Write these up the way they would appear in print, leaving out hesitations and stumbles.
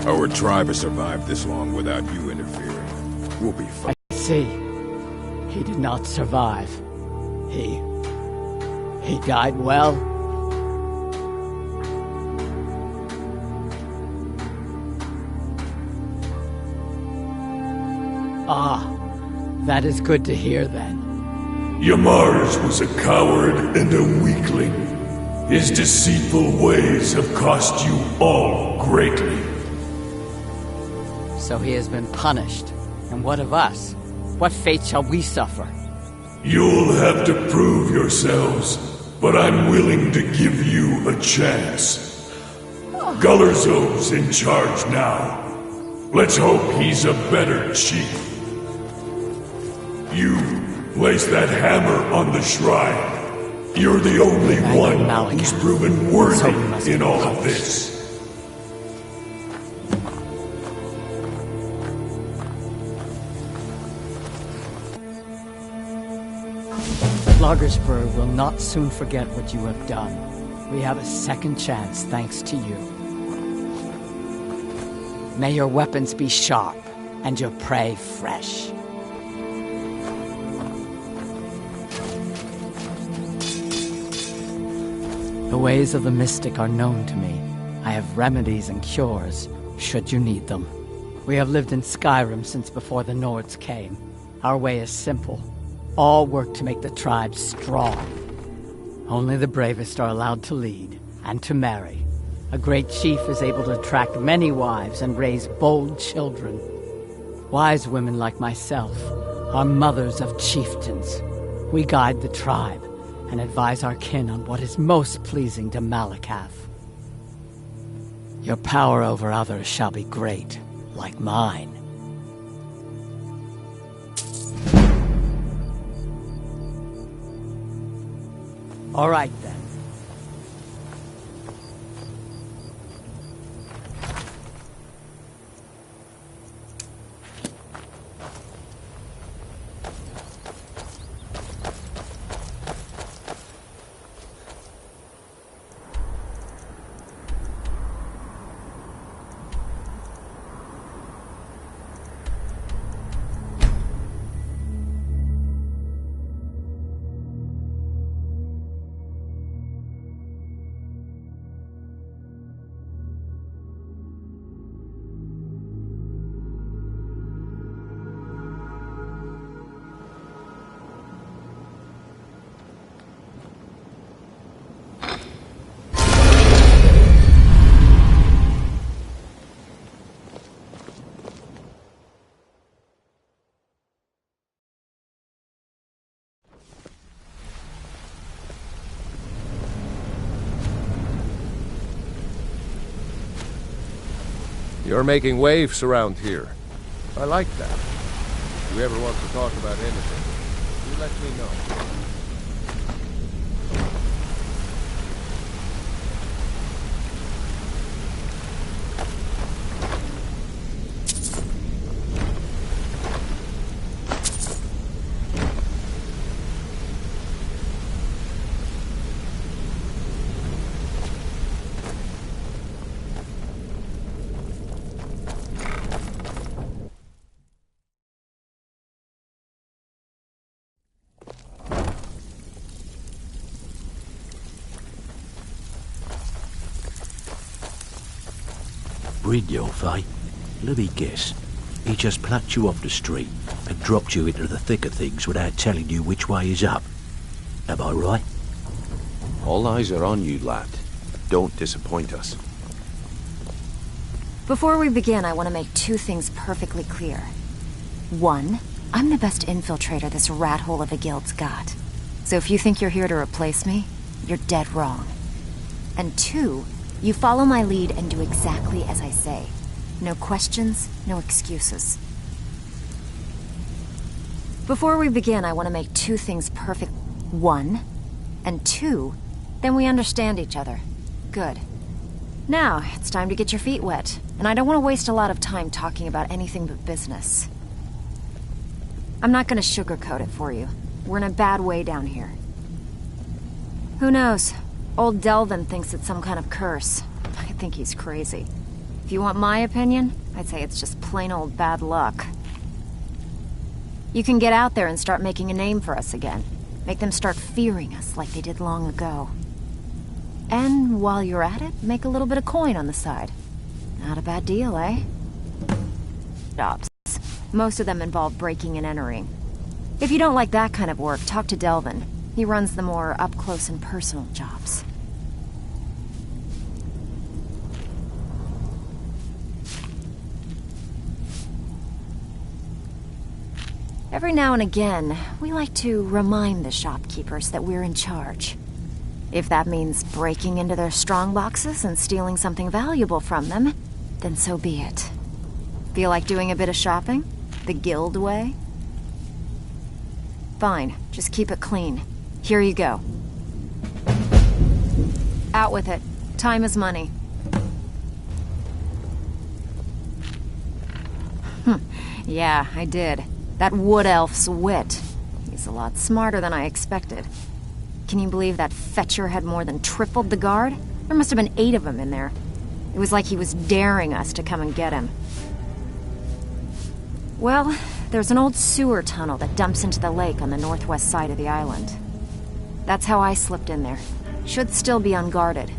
Our tribe has survived this long without you interfering. We'll be fine. I see. He did not survive. He died well. Ah, that is good to hear then. Yamars was a coward and a weakling. His deceitful ways have cost you all greatly. So he has been punished. And what of us? What fate shall we suffer? You'll have to prove yourselves, but I'm willing to give you a chance. Gullerzo's in charge now. Let's hope he's a better chief. You place that hammer on the shrine. You're the only one who's proven worthy in all of this. Lagersburg will not soon forget what you have done. We have a second chance thanks to you. May your weapons be sharp and your prey fresh. The ways of the mystic are known to me. I have remedies and cures, should you need them. We have lived in Skyrim since before the Nords came. Our way is simple. All work to make the tribe strong. Only the bravest are allowed to lead, and to marry. A great chief is able to attract many wives and raise bold children. Wise women like myself are mothers of chieftains. We guide the tribe and advise our kin on what is most pleasing to Malakath. Your power over others shall be great, like mine. All right, then. You're making waves around here. I like that. If you ever want to talk about anything, you let me know. Brynjolf, eh? Let me guess. He just plucked you off the street and dropped you into the thick of things without telling you which way is up. Am I right? All eyes are on you, lad. Don't disappoint us. Before we begin, I want to make two things perfectly clear. One, I'm the best infiltrator this rat hole of a guild's got. So if you think you're here to replace me, you're dead wrong. And two, you follow my lead and do exactly as I say. No questions, no excuses. Before we begin, I want to make two things perfect. One, and two, then we understand each other. Good. Now, it's time to get your feet wet, and I don't want to waste a lot of time talking about anything but business. I'm not going to sugarcoat it for you. We're in a bad way down here. Who knows? Old Delvin thinks it's some kind of curse. I think he's crazy. If you want my opinion, I'd say it's just plain old bad luck. You can get out there and start making a name for us again. Make them start fearing us like they did long ago. And while you're at it, make a little bit of coin on the side. Not a bad deal, eh? Jobs. Most of them involve breaking and entering. If you don't like that kind of work, talk to Delvin. He runs the more up-close and personal jobs. Every now and again, we like to remind the shopkeepers that we're in charge. If that means breaking into their strongboxes and stealing something valuable from them, then so be it. Feel like doing a bit of shopping? The guild way? Fine, just keep it clean. Here you go. Out with it. Time is money. Yeah, I did. That wood elf's wit. He's a lot smarter than I expected. Can you believe that fetcher had more than tripled the guard? There must have been 8 of them in there. It was like he was daring us to come and get him. Well, there's an old sewer tunnel that dumps into the lake on the northwest side of the island. That's how I slipped in there. Should still be unguarded.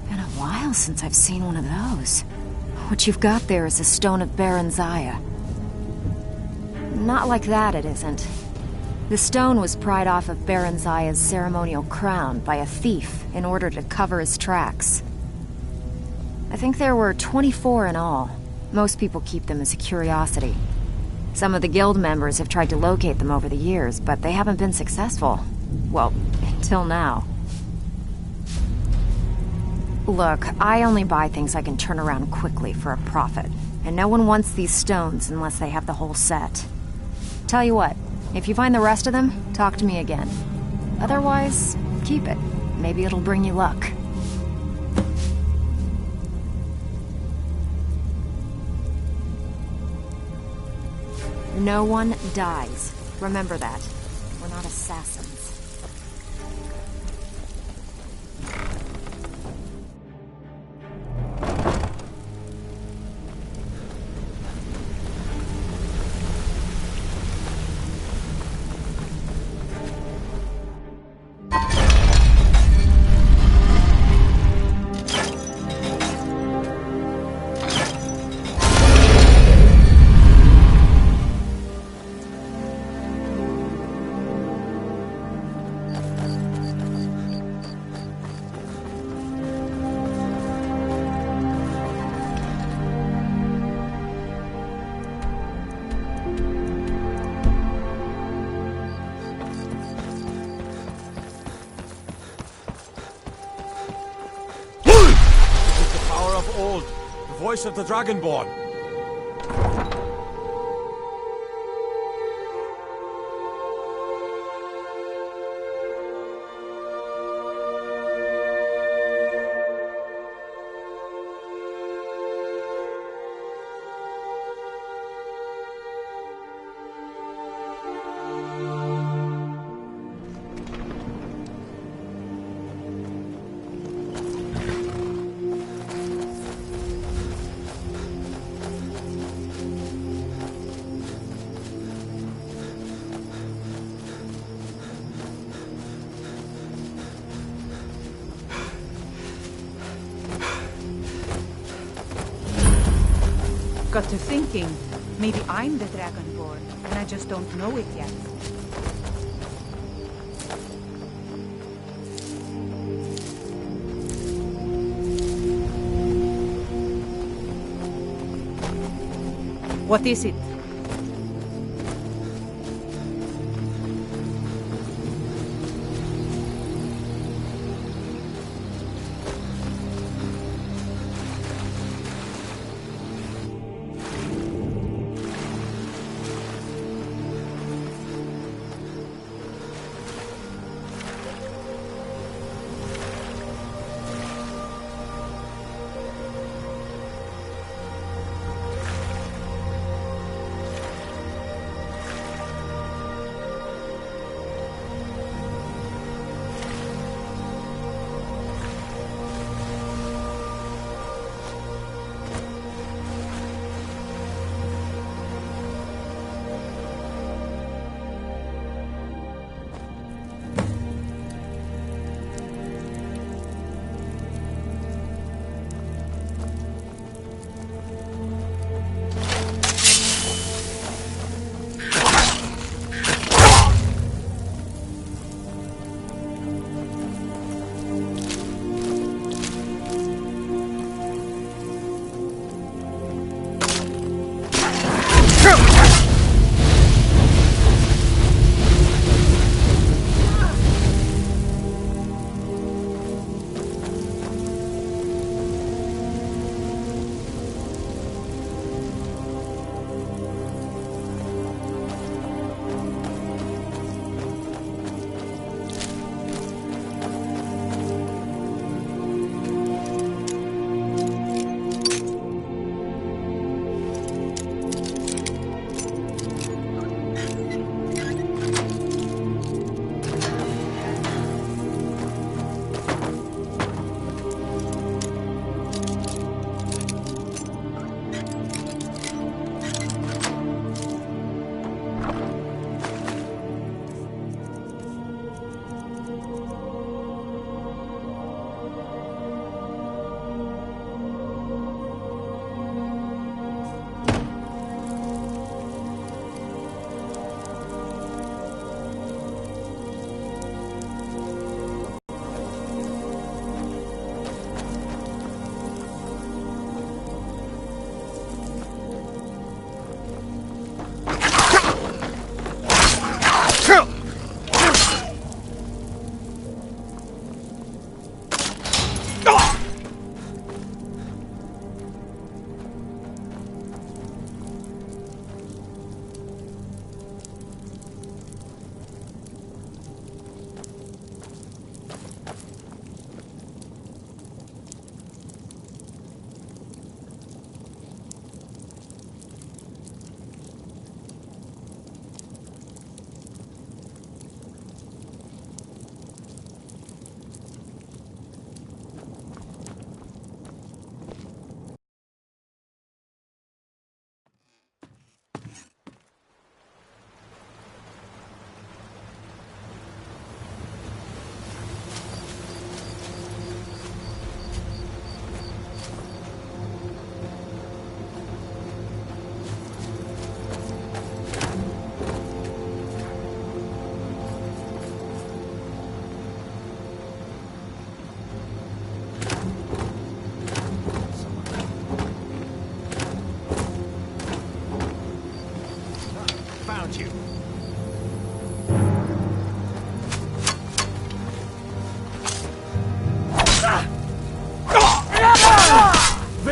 Been a while since I've seen one of those. What you've got there is a stone of Baron Zaya. Not like that, it isn't. The stone was pried off of Baron Zaya's ceremonial crown by a thief in order to cover his tracks. I think there were 24 in all. Most people keep them as a curiosity. Some of the guild members have tried to locate them over the years, but they haven't been successful. Well, until now. Look, I only buy things I can turn around quickly for a profit. And no one wants these stones unless they have the whole set. Tell you what, if you find the rest of them, talk to me again. Otherwise, keep it. Maybe it'll bring you luck. No one dies. Remember that. We're not assassins. Voice of the Dragonborn. Got to thinking, maybe I'm the Dragonborn, and I just don't know it yet. What is it?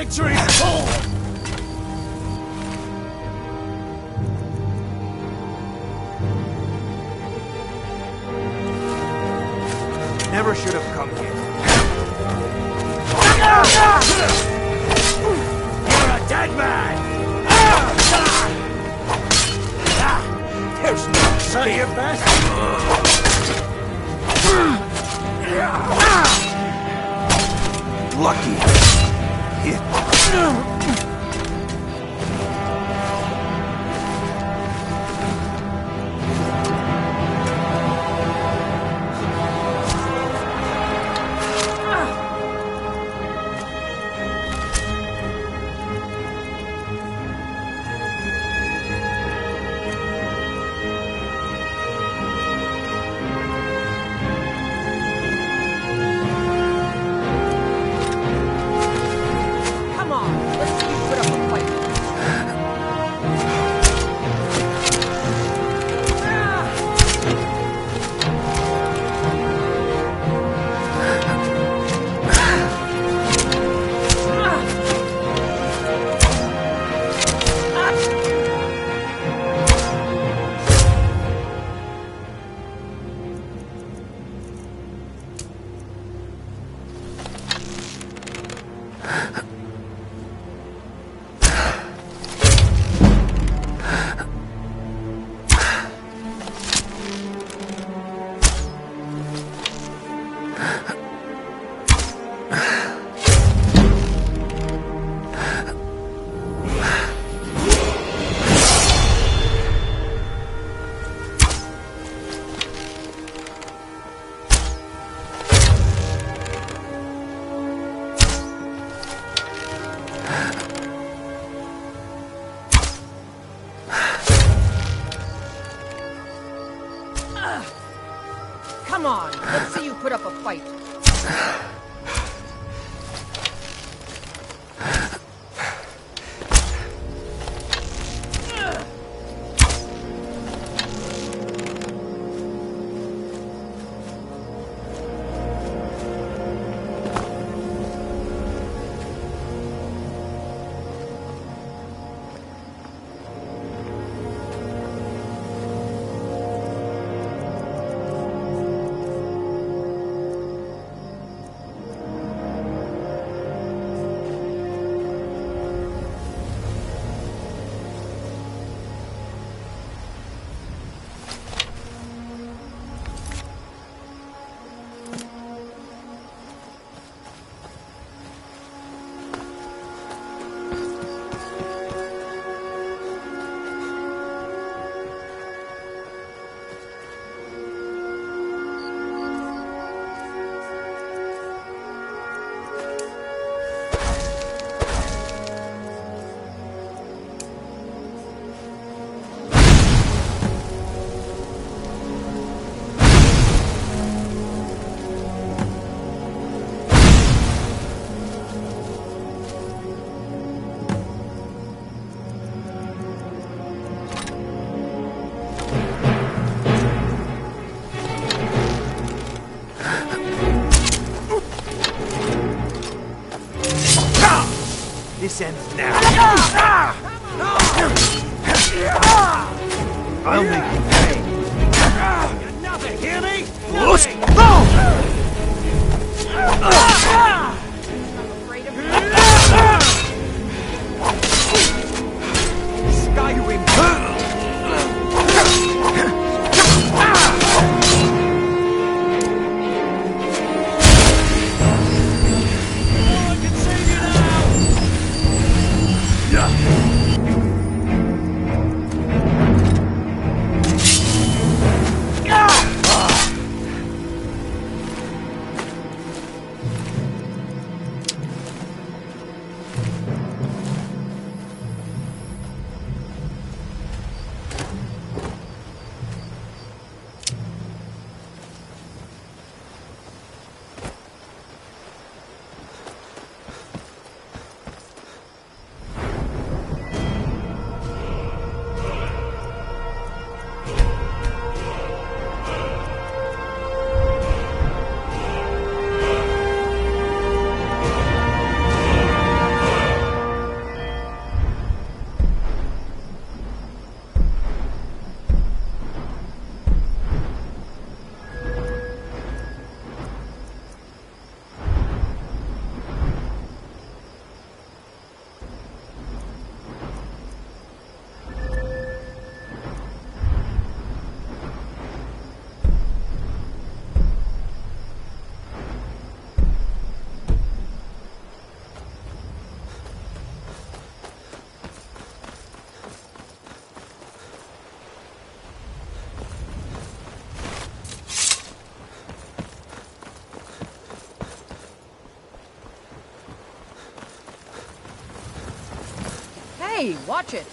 Victory's full! Never should have come here. You're a dead man! There's no say your best. Lucky hit. Come on, let's see you put up a fight. This ends now. I'll make you pay. You nothing, hear me? Nothing. Skyrim. Hey, watch it.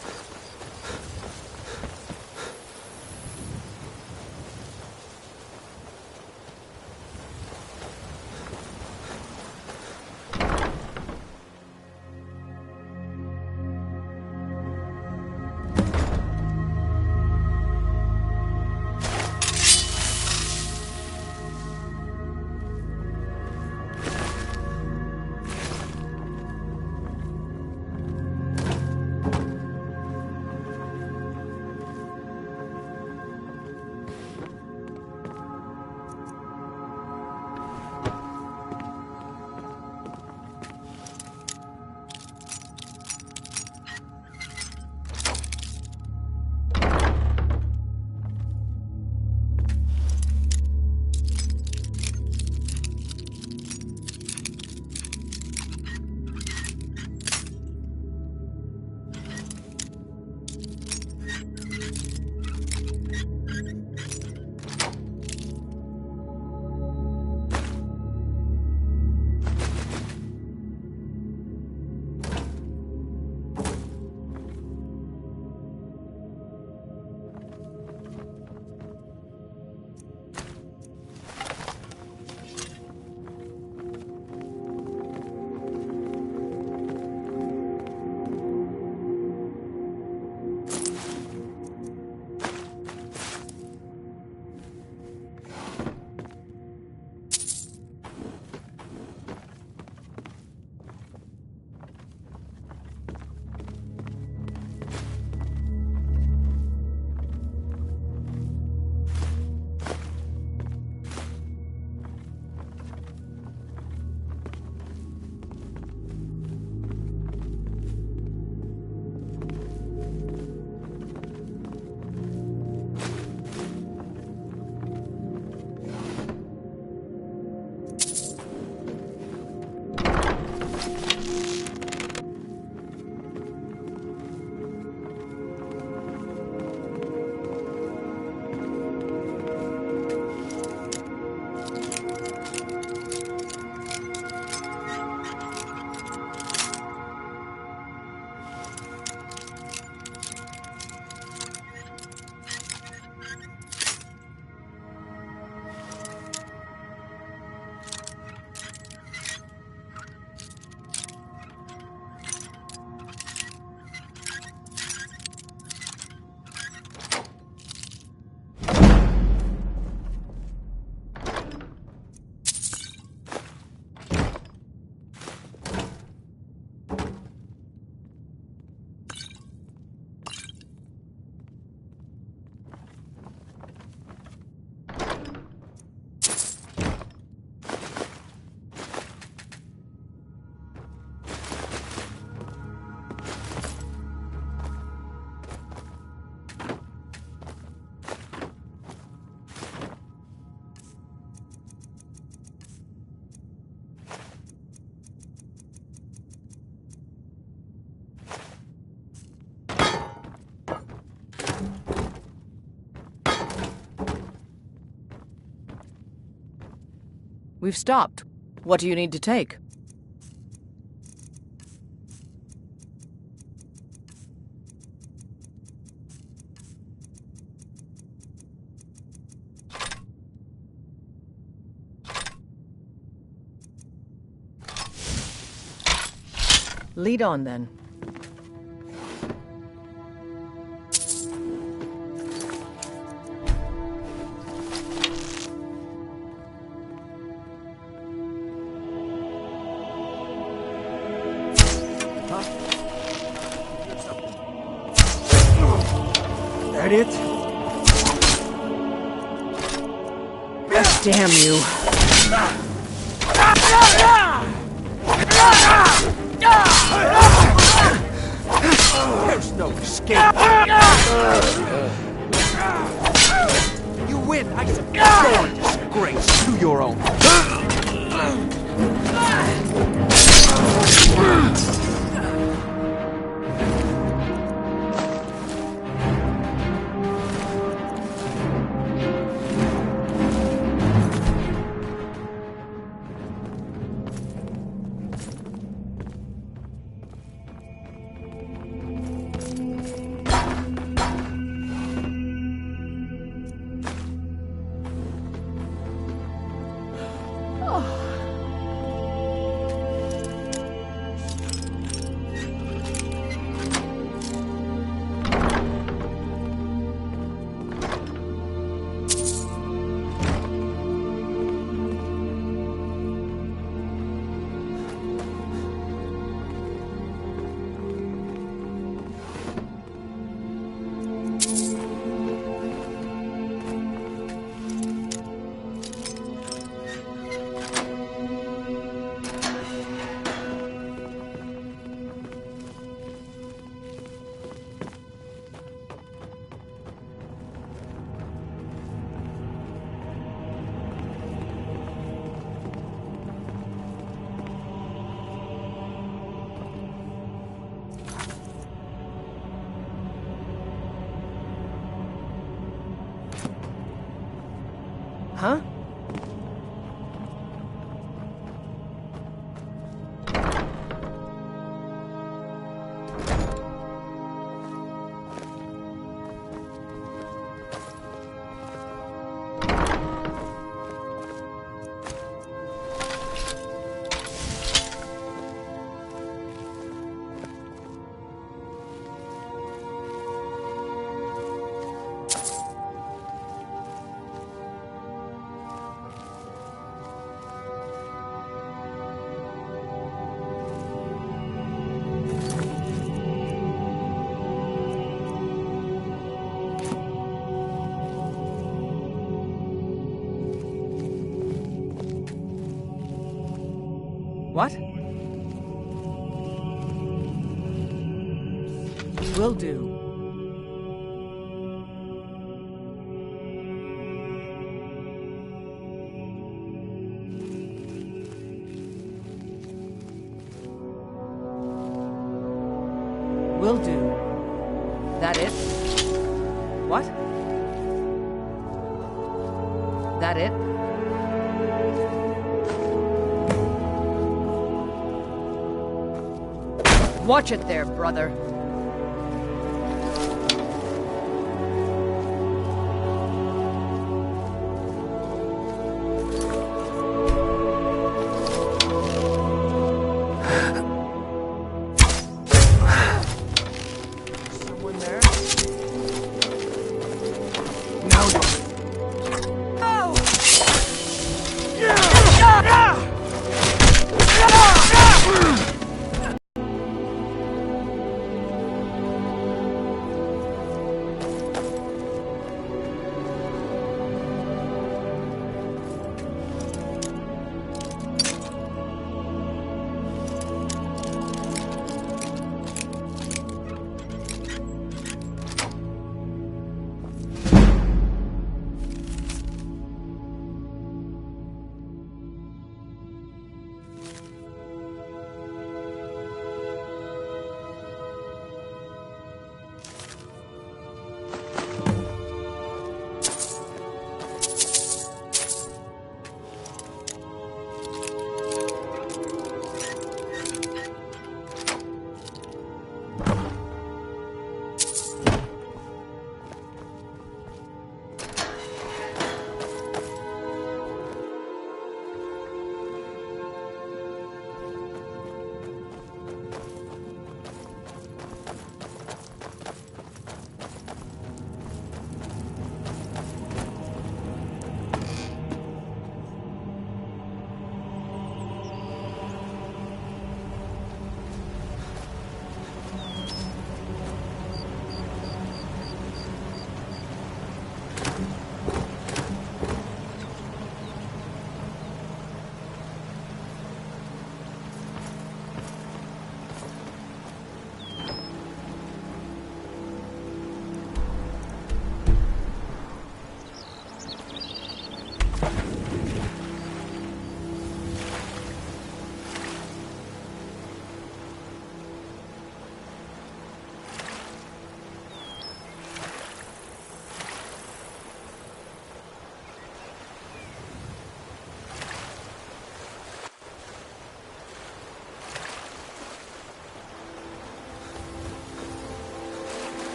We've stopped. What do you need to take? Lead on, then. That it? Damn you. There's no escape. You win. I suppose your disgrace to your own. What? Will do. Will do. That it? What? That it? Watch it there, brother. Someone there?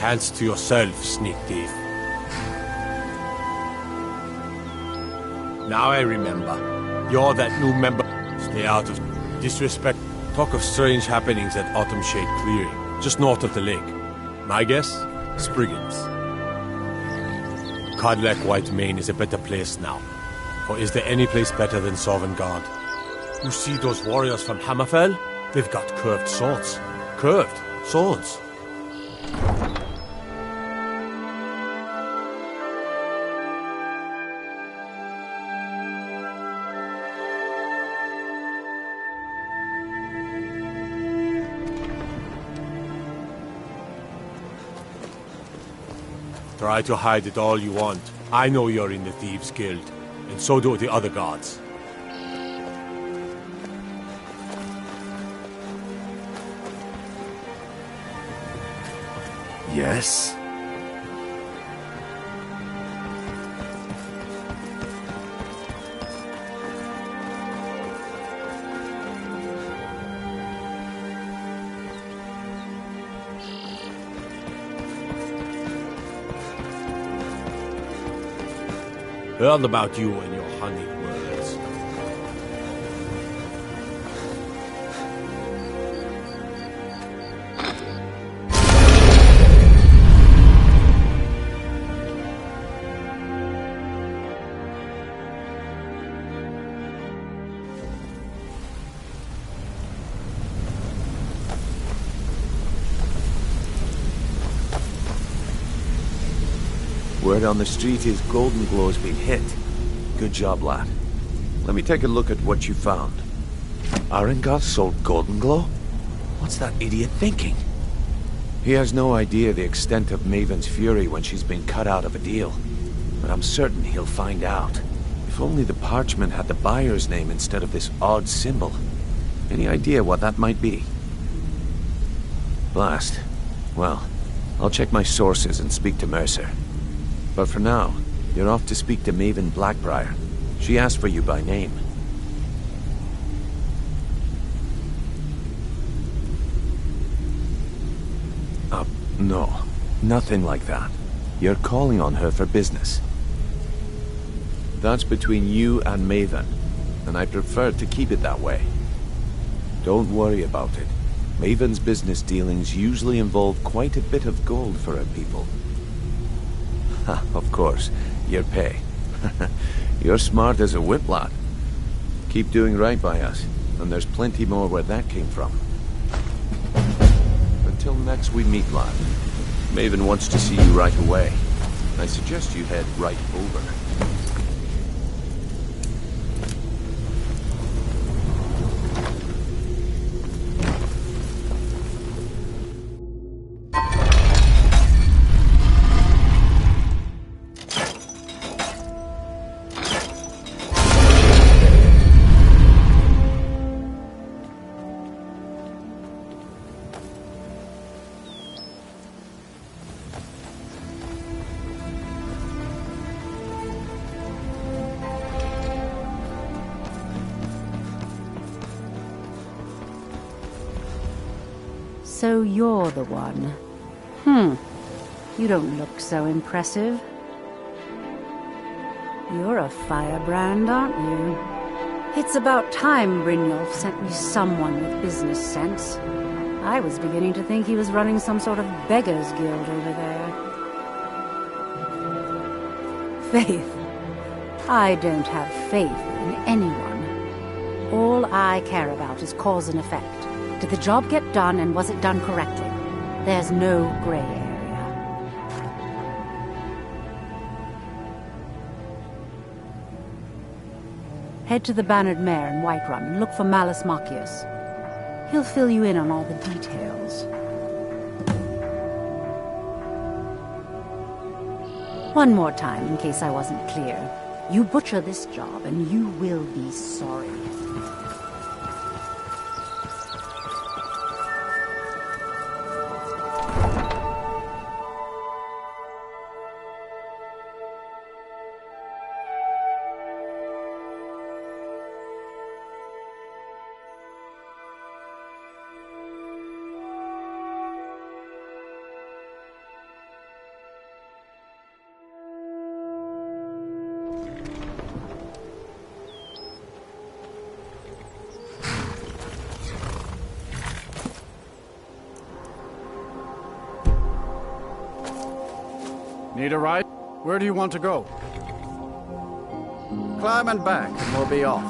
Hands to yourself, sneak thief. Now I remember. You're that new member. Stay out of disrespect. Talk of strange happenings at Autumn Shade Clearing, just north of the lake. My guess? Spriggans. Cadillac White Mane is a better place now. For is there any place better than Sovngarde? You see those warriors from Hammerfell? They've got curved swords. Curved swords. Try to hide it all you want. I know you're in the Thieves' Guild, and so do the other gods. Yes? Heard about you and your honeyed words. word on the street is Golden Glow's been hit. Good job, lad. Let me take a look at what you found. Arengar sold Golden Glow? What's that idiot thinking? He has no idea the extent of Maven's fury when she's been cut out of a deal. But I'm certain he'll find out. If only the parchment had the buyer's name instead of this odd symbol. Any idea what that might be? Blast. Well, I'll check my sources and speak to Mercer. But for now, you're off to speak to Maven Blackbriar. She asked for you by name. No. Nothing like that. You're calling on her for business. That's between you and Maven, and I prefer to keep it that way. Don't worry about it. Maven's business dealings usually involve quite a bit of gold for her people. Ha, of course. Your pay. You're smart as a whip, lad. Keep doing right by us, and there's plenty more where that came from. Until next we meet, lad. Maven wants to see you right away. I suggest you head right over. So you're the one. You don't look so impressive. You're a firebrand, aren't you? It's about time Brynjolf sent me someone with business sense. I was beginning to think he was running some sort of beggars guild over there. Faith. I don't have faith in anyone. All I care about is cause and effect. Did the job get done, and was it done correctly? There's no gray area. Head to the Bannered Mare in Whiterun and look for Malus Machius. He'll fill you in on all the details. One more time, in case I wasn't clear. You butcher this job, and you will be sorry. Need a ride? Where do you want to go? Climb and back, and we'll be off.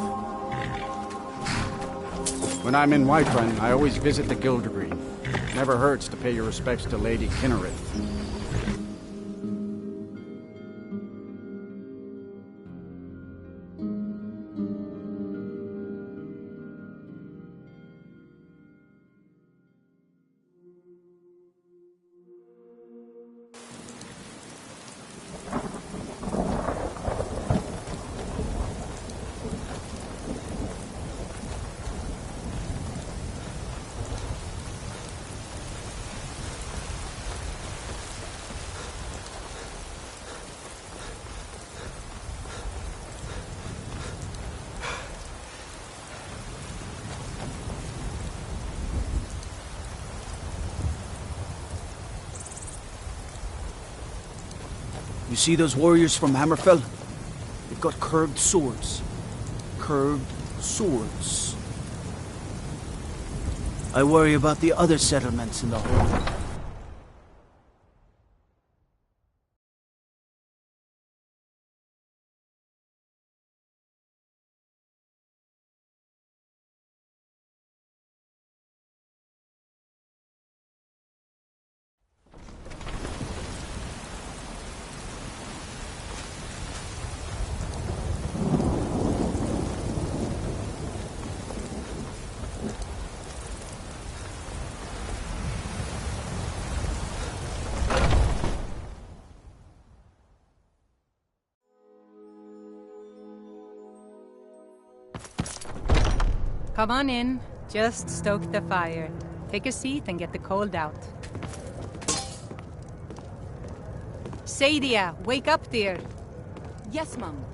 When I'm in Whiterun, I always visit the Gildergreen. Never hurts to pay your respects to Lady Kinnerith. You see those warriors from Hammerfell? They've got curved swords. Curved swords. I worry about the other settlements in the Hold. Come on in. Just stoke the fire. Take a seat and get the cold out. Sadia, wake up, dear. Yes, Mum.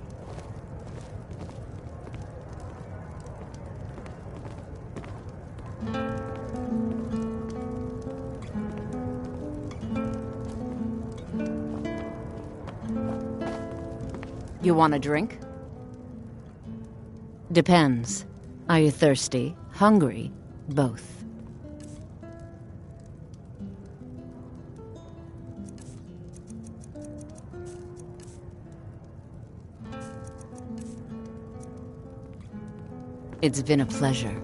You want a drink? Depends. Are you thirsty? Hungry? Both. It's been a pleasure.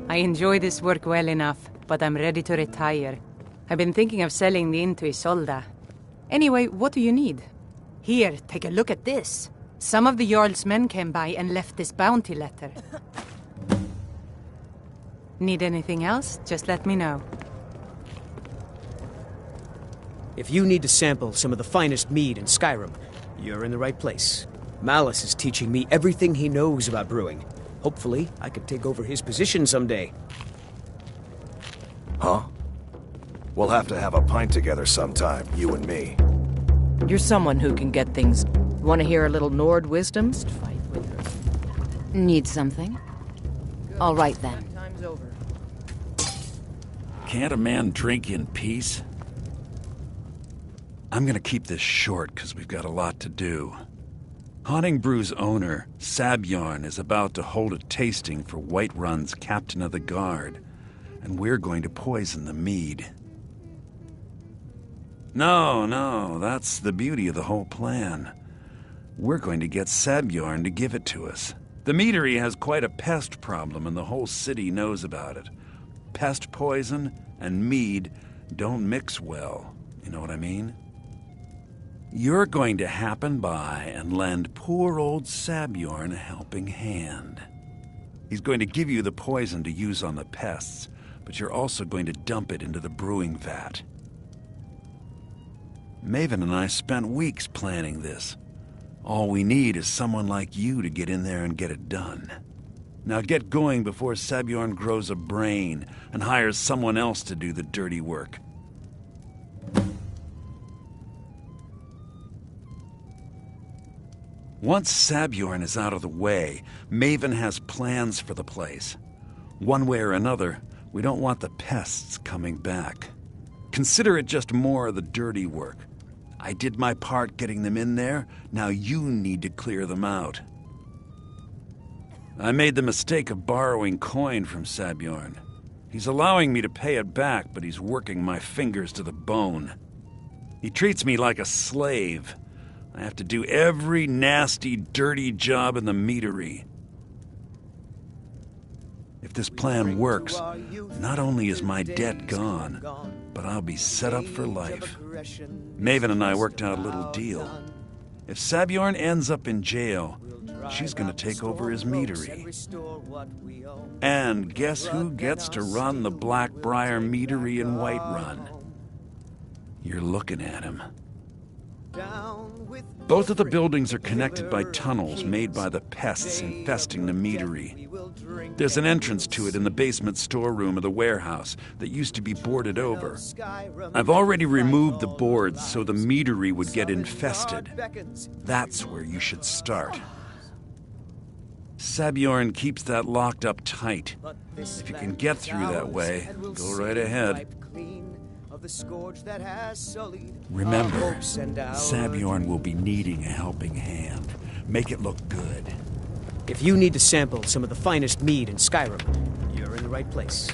I enjoy this work well enough, but I'm ready to retire. I've been thinking of selling the inn to Isolda. Anyway, what do you need? Here, take a look at this. Some of the Jarl's men came by and left this bounty letter. Need anything else? Just let me know. If you need to sample some of the finest mead in Skyrim, you're in the right place. Malus is teaching me everything he knows about brewing. Hopefully, I can take over his position someday. Huh? We'll have to have a pint together sometime, you and me. You're someone who can get things. Want to hear a little Nord wisdom? Fight with her. Need something? All right then. Time's over. Can't a man drink in peace? I'm gonna keep this short because we've got a lot to do. Haunting Brew's owner, Sabjorn, is about to hold a tasting for Whiterun's captain of the guard, and we're going to poison the mead. No, that's the beauty of the whole plan. We're going to get Sabjorn to give it to us. The meadery has quite a pest problem, and the whole city knows about it. Pest poison and mead don't mix well. You know what I mean? You're going to happen by and lend poor old Sabjorn a helping hand. He's going to give you the poison to use on the pests, but you're also going to dump it into the brewing vat. Maven and I spent weeks planning this. All we need is someone like you to get in there and get it done. Now get going before Sabjorn grows a brain and hires someone else to do the dirty work. Once Sabjorn is out of the way, Maven has plans for the place. One way or another, we don't want the pests coming back. Consider it just more of the dirty work. I did my part getting them in there, now you need to clear them out. I made the mistake of borrowing coin from Sabjorn. He's allowing me to pay it back, but he's working my fingers to the bone. He treats me like a slave. I have to do every nasty, dirty job in the meadery. If this plan works, not only is my debt gone, but I'll be set up for life. Maven and I worked out a little deal. If Sabjorn ends up in jail, she's gonna take over his meadery. And guess who gets to run the Blackbriar meadery in Whiterun? You're looking at him. Both of the buildings are connected by tunnels made by the pests infesting the meadery. There's an entrance to it in the basement storeroom of the warehouse that used to be boarded over. I've already removed the boards so the meadery would get infested. That's where you should start. Sabjorn keeps that locked up tight. If you can get through that way, go right ahead. Remember, Sabjorn will be needing a helping hand. Make it look good. If you need to sample some of the finest mead in Skyrim, you're in the right place.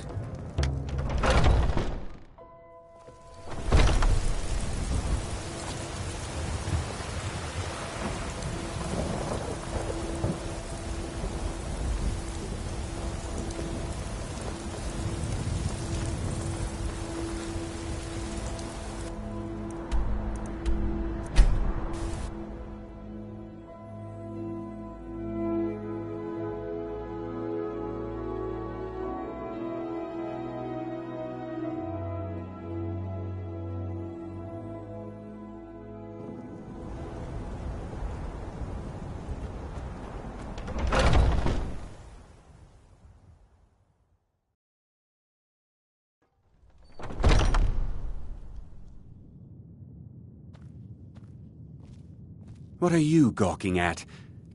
What are you gawking at?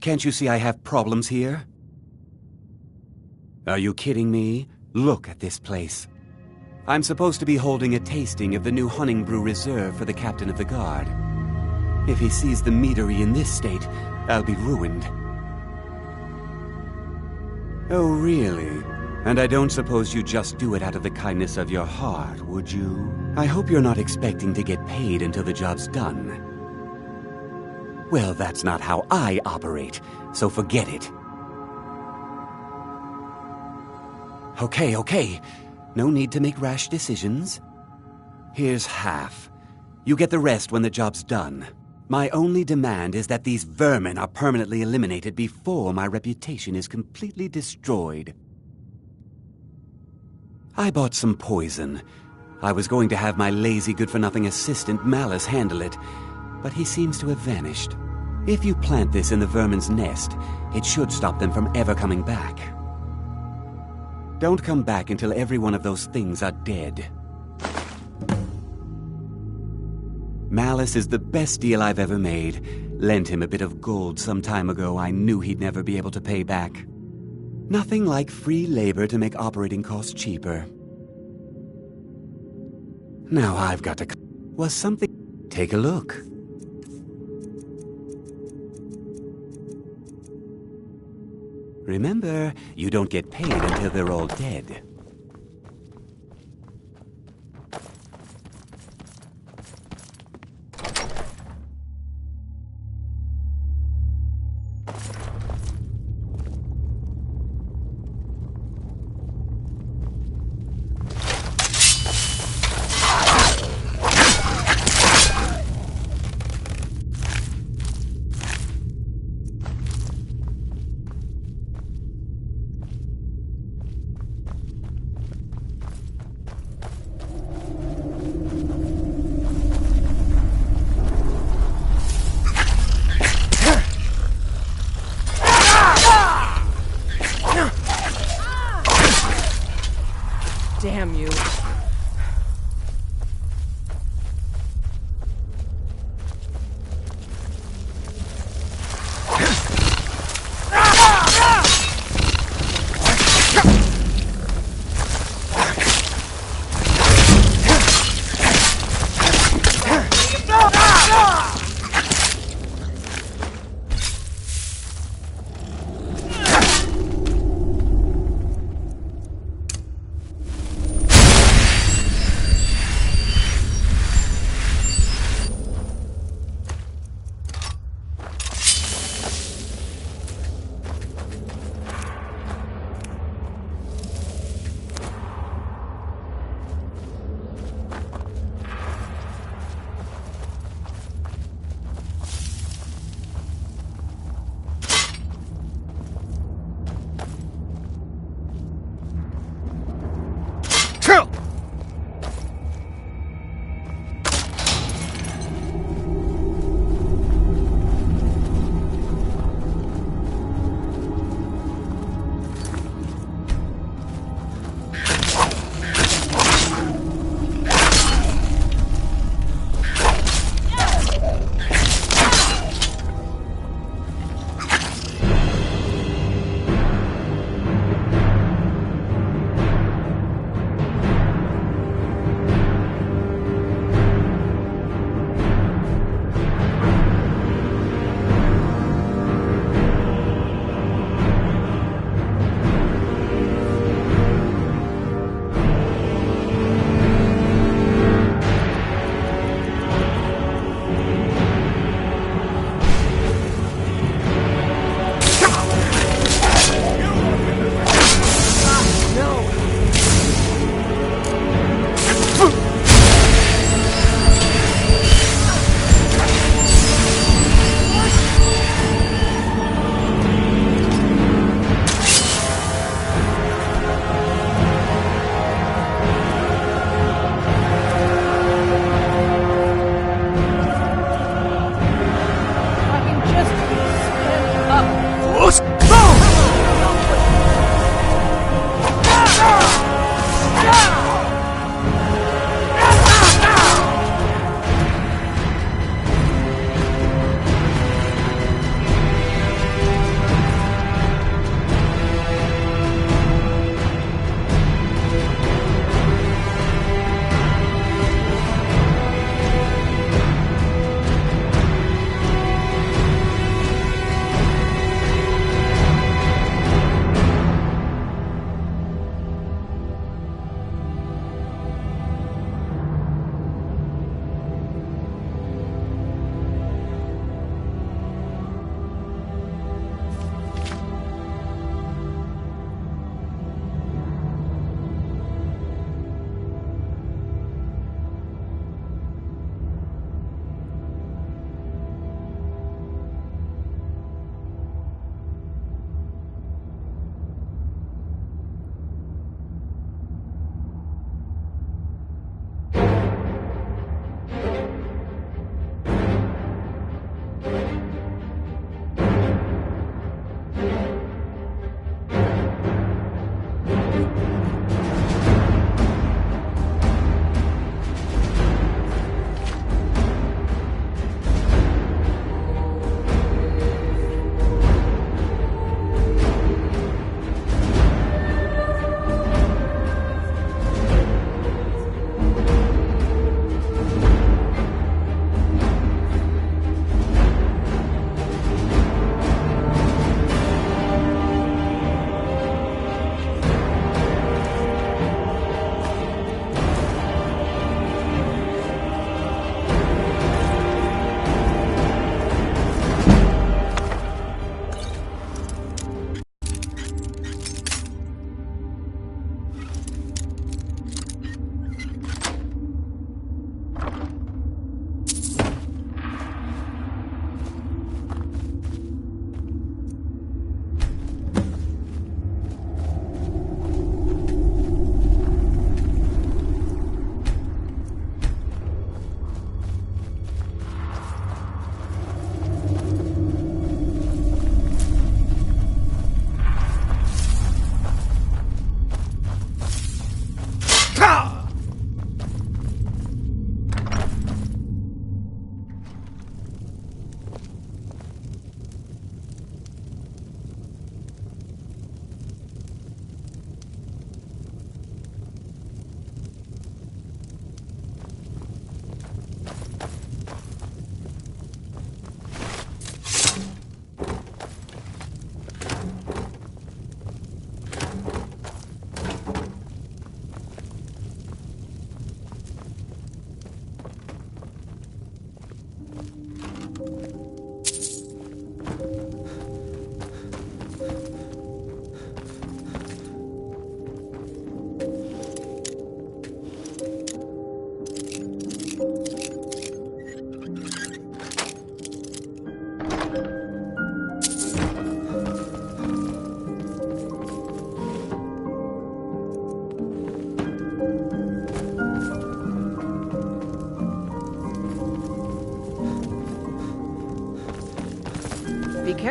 Can't you see I have problems here? Are you kidding me? Look at this place. I'm supposed to be holding a tasting of the new Hunting Brew reserved for the captain of the guard. If he sees the meadery in this state, I'll be ruined. Oh, really? And I don't suppose you just do it out of the kindness of your heart, would you? I hope you're not expecting to get paid until the job's done. Well, that's not how I operate, so forget it. Okay. No need to make rash decisions. Here's half. You get the rest when the job's done. My only demand is that these vermin are permanently eliminated before my reputation is completely destroyed. I bought some poison. I was going to have my lazy good-for-nothing assistant Malice handle it, but he seems to have vanished. If you plant this in the vermin's nest, it should stop them from ever coming back. Don't come back until every one of those things are dead. Malice is the best deal I've ever made. Lent him a bit of gold some time ago I knew he'd never be able to pay back. Nothing like free labor to make operating costs cheaper. Now I've got to... Was something... Take a look. Remember, you don't get paid until they're all dead.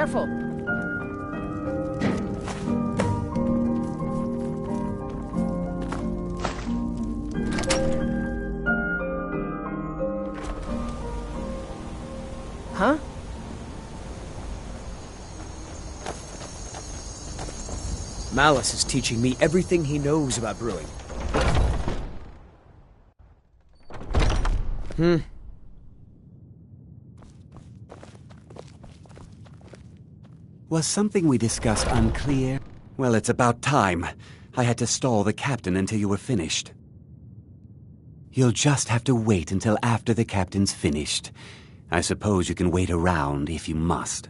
Careful! Huh? Malice is teaching me everything he knows about brewing. Was something we discussed unclear? Well, it's about time. I had to stall the captain until you were finished. You'll just have to wait until after the captain's finished. I suppose you can wait around if you must.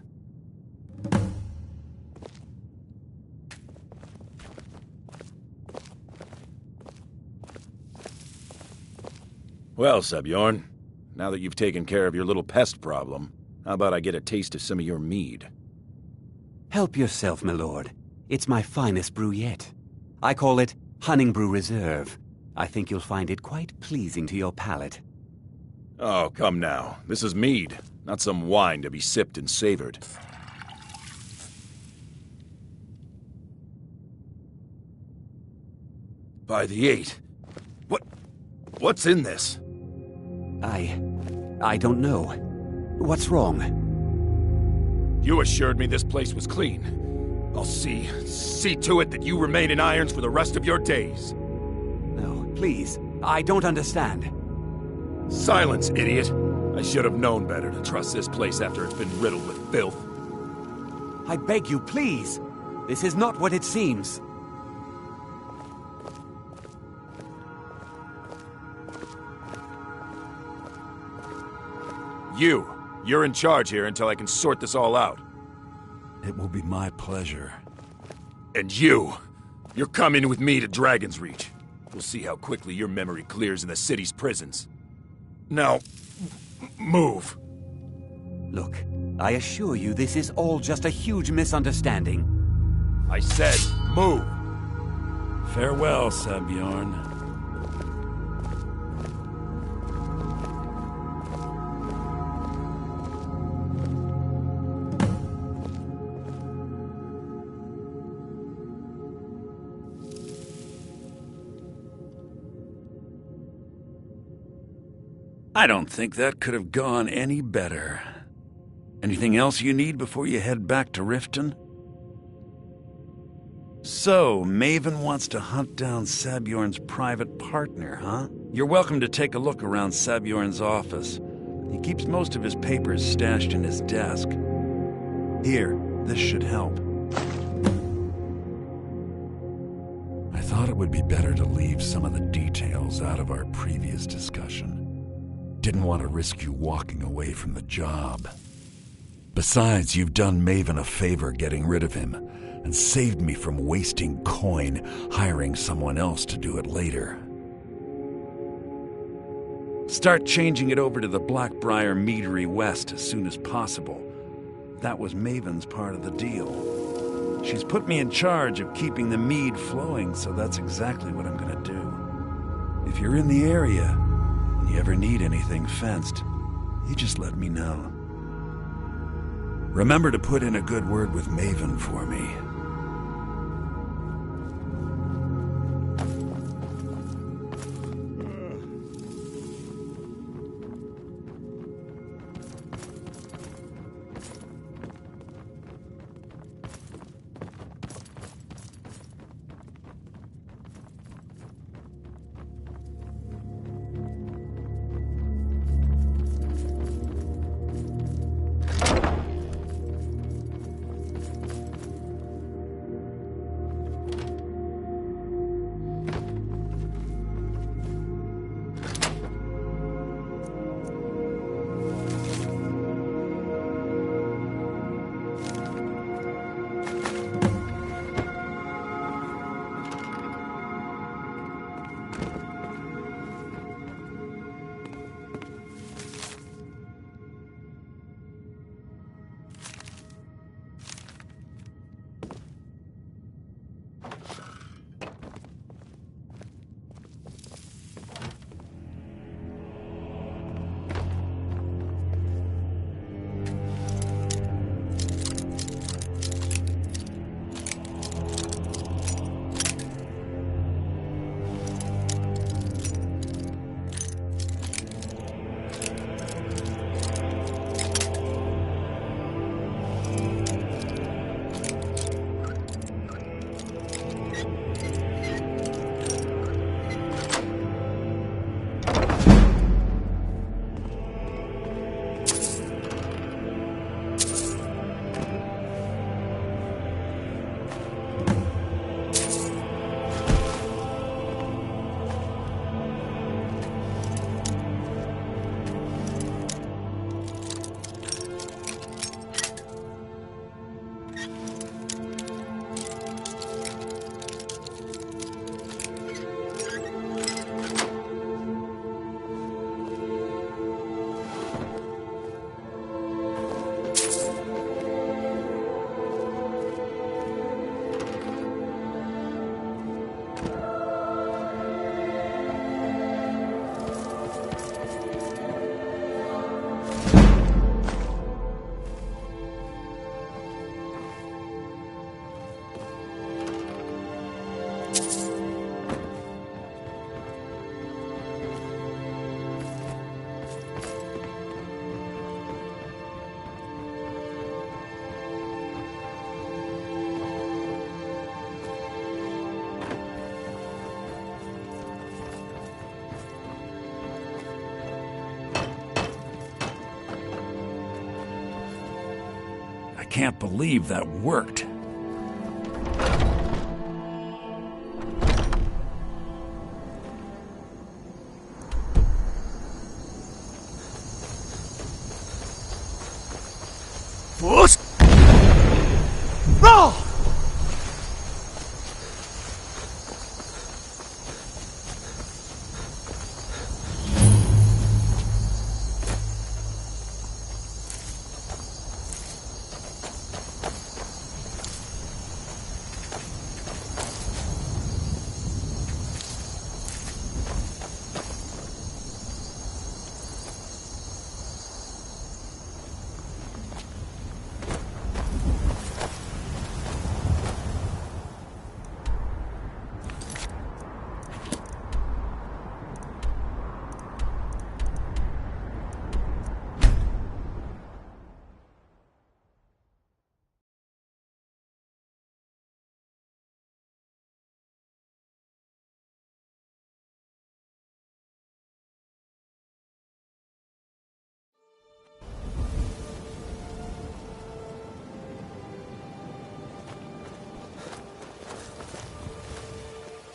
Well, Sebjorn, now that you've taken care of your little pest problem, how about I get a taste of some of your mead? Help yourself, my lord. It's my finest brew yet. I call it Honningbrew Reserve. I think you'll find it quite pleasing to your palate. Oh, come now. This is mead, not some wine to be sipped and savored. By the 8. What's in this? I don't know. What's wrong? You assured me this place was clean. I'll see to it that you remain in irons for the rest of your days. No, please. I don't understand. Silence, idiot. I should have known better to trust this place after it's been riddled with filth. I beg you, please. This is not what it seems. You're in charge here until I can sort this all out. It will be my pleasure. And you're coming with me to Dragon's Reach. We'll see how quickly your memory clears in the city's prisons. Now, move. Look, I assure you this is all just a huge misunderstanding. I said, move. Farewell, Sebjorn. I don't think that could have gone any better. Anything else you need before you head back to Riften? So, Maven wants to hunt down Sebjorn's private partner, huh? You're welcome to take a look around Sebjorn's office. He keeps most of his papers stashed in his desk. Here, this should help. I thought it would be better to leave some of the details out of our previous discussion. Didn't want to risk you walking away from the job. Besides, you've done Maven a favor getting rid of him, and saved me from wasting coin hiring someone else to do it later. Start changing it over to the Blackbriar Meadery West as soon as possible. That was Maven's part of the deal. She's put me in charge of keeping the mead flowing, so that's exactly what I'm gonna do. If you're in the area, and you ever need anything fenced, you just let me know. Remember to put in a good word with Maven for me. can't believe that worked.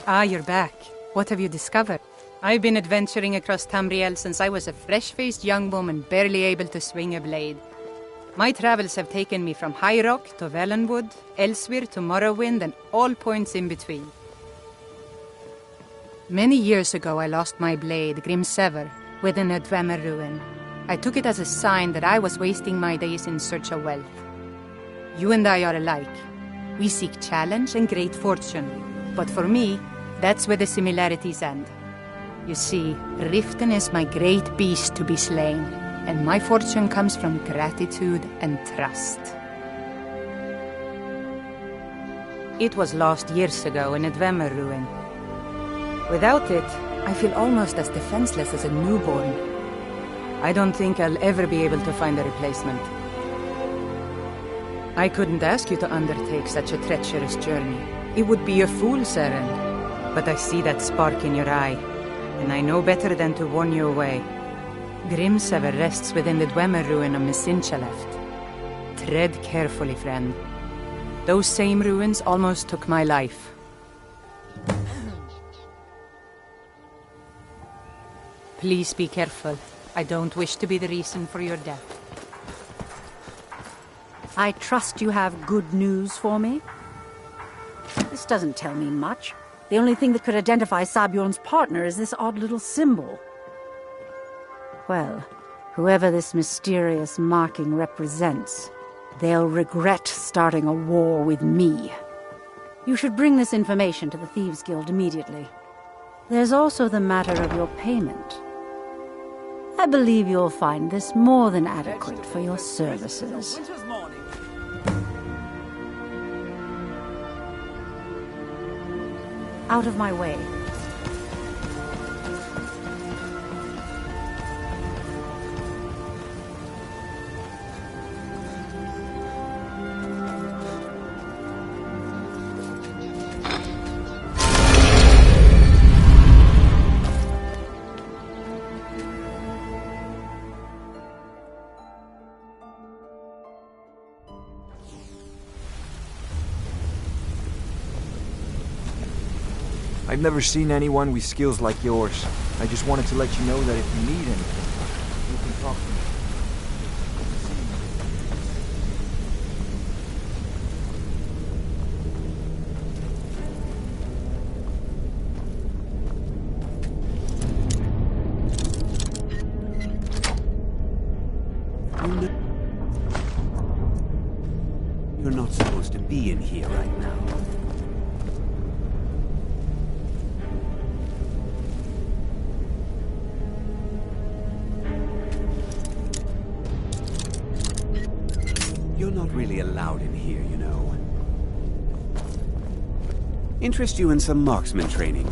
Ah, you're back. What have you discovered? I've been adventuring across Tamriel since I was a fresh-faced young woman barely able to swing a blade. My travels have taken me from High Rock to Valenwood, Elsewhere to Morrowind, and all points in between. Many years ago I lost my blade, Grimsever, within a Dwemer ruin. I took it as a sign that I was wasting my days in search of wealth. You and I are alike. We seek challenge and great fortune. But for me, that's where the similarities end. You see, Riften is my great beast to be slain, and my fortune comes from gratitude and trust. It was lost years ago in a Dwemer ruin. Without it, I feel almost as defenseless as a newborn. I don't think I'll ever be able to find a replacement. I couldn't ask you to undertake such a treacherous journey. It would be a fool's errand. But I see that spark in your eye, and I know better than to warn you away. Grimsever rests within the Dwemer ruin of Mesinchaleft. Tread carefully, friend. Those same ruins almost took my life. Please be careful. I don't wish to be the reason for your death. I trust you have good news for me? This doesn't tell me much. The only thing that could identify Sabjorn's partner is this odd little symbol. Well, whoever this mysterious marking represents, they'll regret starting a war with me. You should bring this information to the Thieves' Guild immediately. There's also the matter of your payment. I believe you'll find this more than adequate for your services. Out of my way. I've never seen anyone with skills like yours. I just wanted to let you know that if you need anything, you can talk to me. You're not supposed to be in here right now. You're not really allowed in here, you know. Interest you in some marksman training?